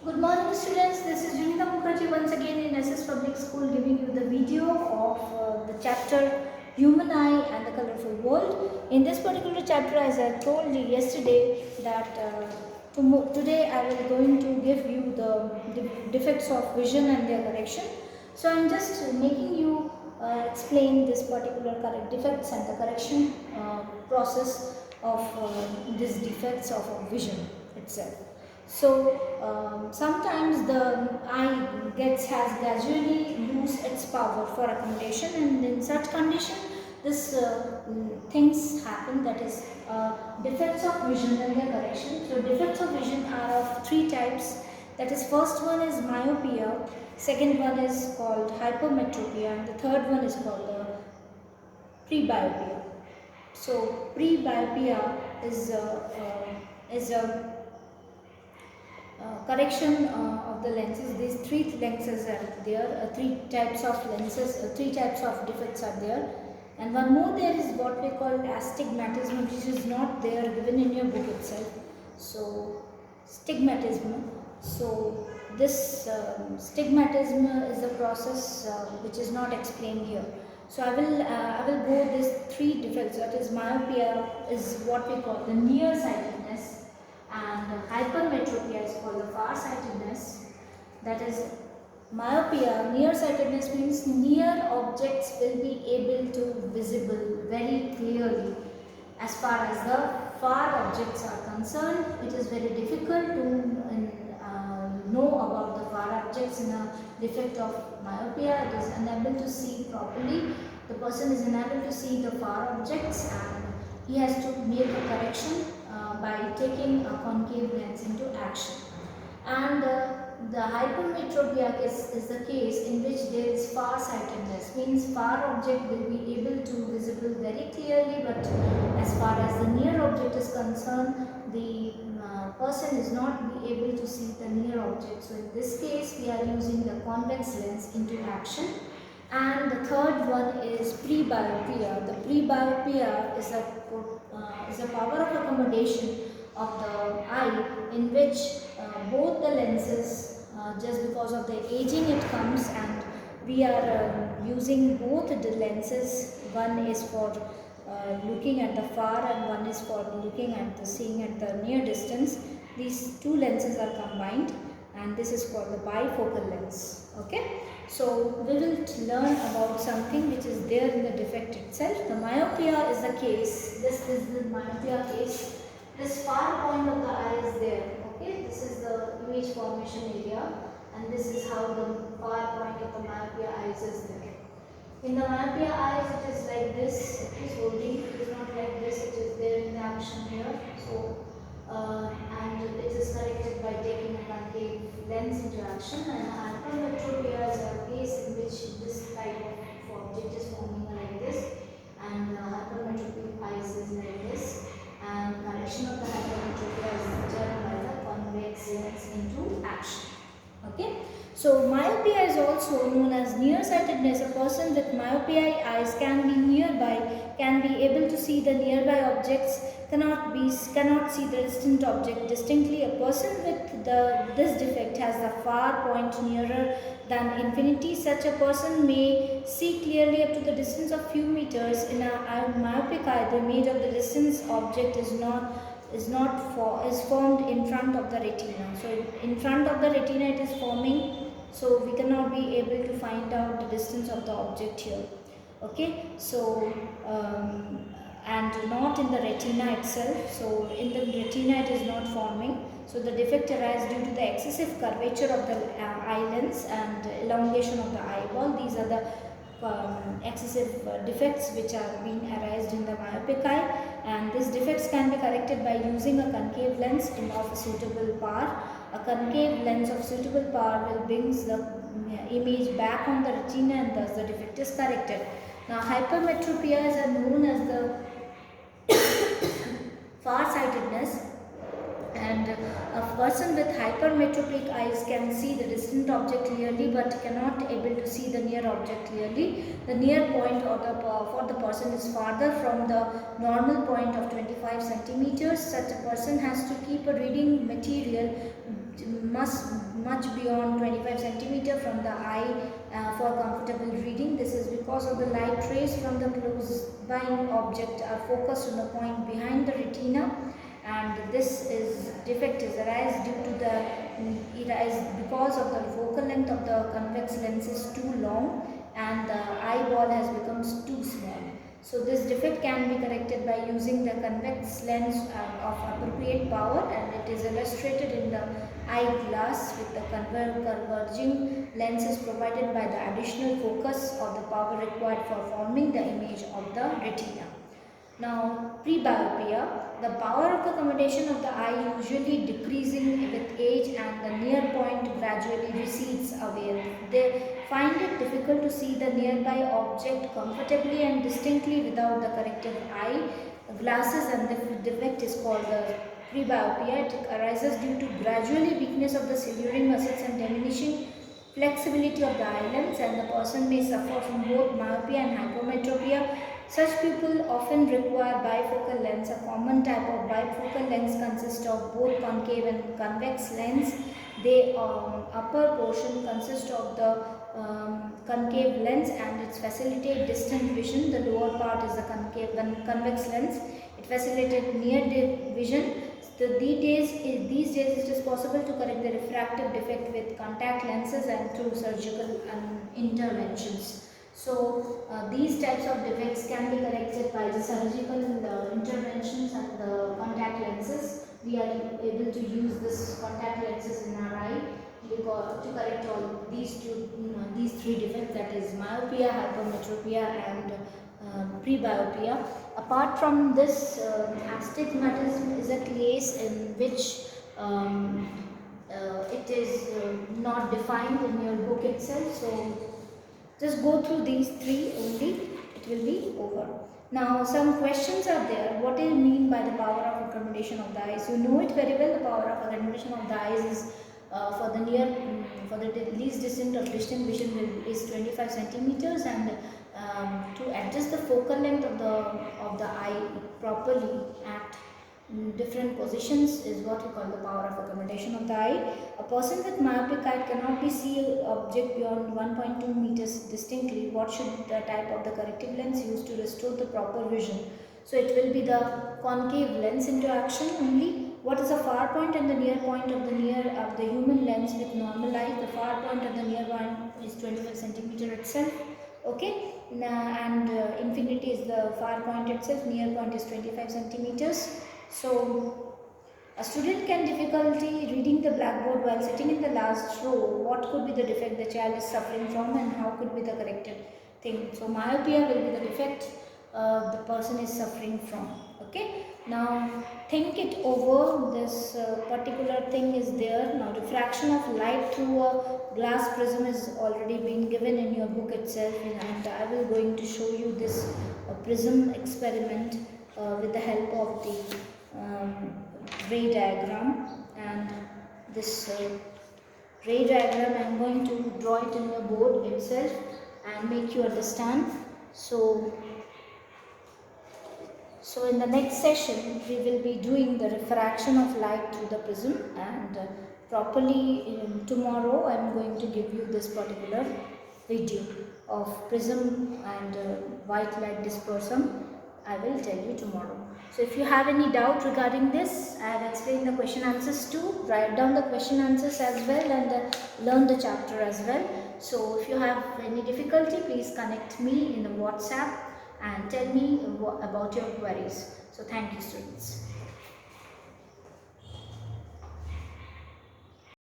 Good morning students, this is Junita Mukherjee once again in SS Public School giving you the video of the chapter Human Eye and the Colorful World. In this particular chapter, as I told you yesterday, that today I will going to give you the defects of vision and their correction. So I am just making you explain this particular defects and the correction process of these defects of vision itself. So sometimes the eye has gradually lose its power for accommodation, and in such condition this things happen, that is defects of vision and their correction. So defects of vision are of three types, that is first one is myopia, second one is called hypermetropia, and the third one is called presbyopia. So presbyopia is a correction of the lenses. These three lenses are there, three types of lenses, three types of defects are there, and one more there is what we call astigmatism, which is not there given in your book itself. So stigmatism. So this stigmatism is a process which is not explained here. So I will go these three defects, that is myopia is what we call the nearsightedness, and hypermetropia is called the farsightedness. That is myopia, nearsightedness means near objects will be able to visible very clearly. As far as the far objects are concerned, it is very difficult to know about the far objects. In a defect of myopia, it is unable to see properly. The person is unable to see the far objects, and he has to make a correction by taking a concave lens into action. And the hypermetropia is the case in which there is far-sightedness, means far object will be able to visible very clearly, but as far as the near object is concerned, the person is not be able to see the near object. So in this case, we are using the convex lens into action. And the third one is presbyopia. The presbyopia is a power of accommodation of the eye in which both the lenses, just because of the aging it comes, and we are using both the lenses. One is for looking at the far, and one is for looking at the seeing at the near distance. These two lenses are combined, and this is called the bifocal lens. Okay, so we will learn about something which is there in the defect itself. The myopia is the case. This is the myopia case. This far point of the eye is there. Okay, this is the image formation area, and this is how the far point of the myopia eyes is there. In the myopia eyes, it is like this. It is holding. It is not like this. It is there in the action here. So and it is corrected by taking a concave lens into action. And hypermetropia is a case in which this type of object is forming like this, and hypermetropic eyes is like this, and correction of the hypermetropia is done by the convex lens into action. Okay. So myopia is also known as nearsightedness. A person with myopia eyes can be nearby, can be able to see the nearby objects, cannot see the distant object distinctly. A person with this defect has the far point nearer than infinity. Such a person may see clearly up to the distance of few meters. In a myopic eye, the image of the distant object is formed in front of the retina. So in front of the retina it is forming, so we cannot be able to find out the distance of the object here. Okay, so and not in the retina itself. So in the retina it is not forming. So the defect arises due to the excessive curvature of the eye lens and elongation of the eyeball. These are the excessive defects which are being arised in the myopic eye, and these defects can be corrected by using a concave lens of a suitable power. A concave lens of suitable power will bring the image back on the retina, and thus the defect is corrected. Now hypermetropia is known as the far-sightedness, and a person with hypermetropic eyes can see the distant object clearly but cannot able to see the near object clearly. The near point or for the person is farther from the normal point of 25 centimeters. Such a person has to keep a reading material much beyond 25 centimeter from the eye for comfortable reading. This is because of the light rays from the close by object are focused on the point behind the retina, and this defect is arise due to because of the focal length of the convex lens is too long and the eyeball has become too small. So this defect can be corrected by using the convex lens of appropriate power, and it is illustrated in the eyeglass with the converging lenses provided by the additional focus or the power required for forming the image of the retina. Now, presbyopia, the power of accommodation of the eye usually decreasing with age and the near point gradually recedes away. They find it difficult to see the nearby object comfortably and distinctly without the corrective eye glasses, and the defect is called the presbyopia. It arises due to gradually weakness of the ciliary muscles and diminishing flexibility of the eye lens, and the person may suffer from both myopia and hypermetropia. Such people often require bifocal lens. A common type of bifocal lens consists of both concave and convex lens. The upper portion consists of the concave lens and it facilitates distant vision. The lower part is the convex lens. It facilitates near vision. So these days it is possible to correct the refractive defect with contact lenses and through surgical interventions. So these types of defects can be corrected by the surgical interventions and the contact lenses. We are able to use this contact lenses in our eye to correct all these three defects, that is myopia, hypermetropia and presbyopia. Apart from this, astigmatism is a case in which it is not defined in your book itself. So just go through these three only, it will be over. Now some questions are there. What do you mean by the power of accommodation of the eyes? You know it very well. The power of accommodation of the eyes is for the least distant of distant vision is 25 centimeters, and to adjust the focal length of the eye properly at different positions is what we call the power of accommodation of the eye. A person with myopic eye cannot be see an object beyond 1.2 meters distinctly. What should the type of the corrective lens used to restore the proper vision? So it will be the concave lens into action only. What is the far point and the near point of the human lens with normal eye? The far point and the near point is 25 centimeter itself. Okay, and infinity is the far point itself. Near point is 25 centimeters. So a student can difficulty reading the blackboard while sitting in the last row. What could be the defect the child is suffering from, and how could be the corrected thing? So myopia will be the defect the person is suffering from. Okay, now think it over. This particular thing is there. Now refraction of light through a glass prism is already been given in your book itself, and I will going to show you this prism experiment with the help of the ray diagram. And this ray diagram I am going to draw it in your board itself and make you understand. So in the next session we will be doing the refraction of light through the prism, and properly tomorrow I am going to give you this particular video of prism and white light dispersum. I will tell you tomorrow. So if you have any doubt regarding this, I have explained the question answers too. Write down the question answers as well and learn the chapter as well. So if you have any difficulty, please connect me in the WhatsApp and tell me about your queries. So thank you, students.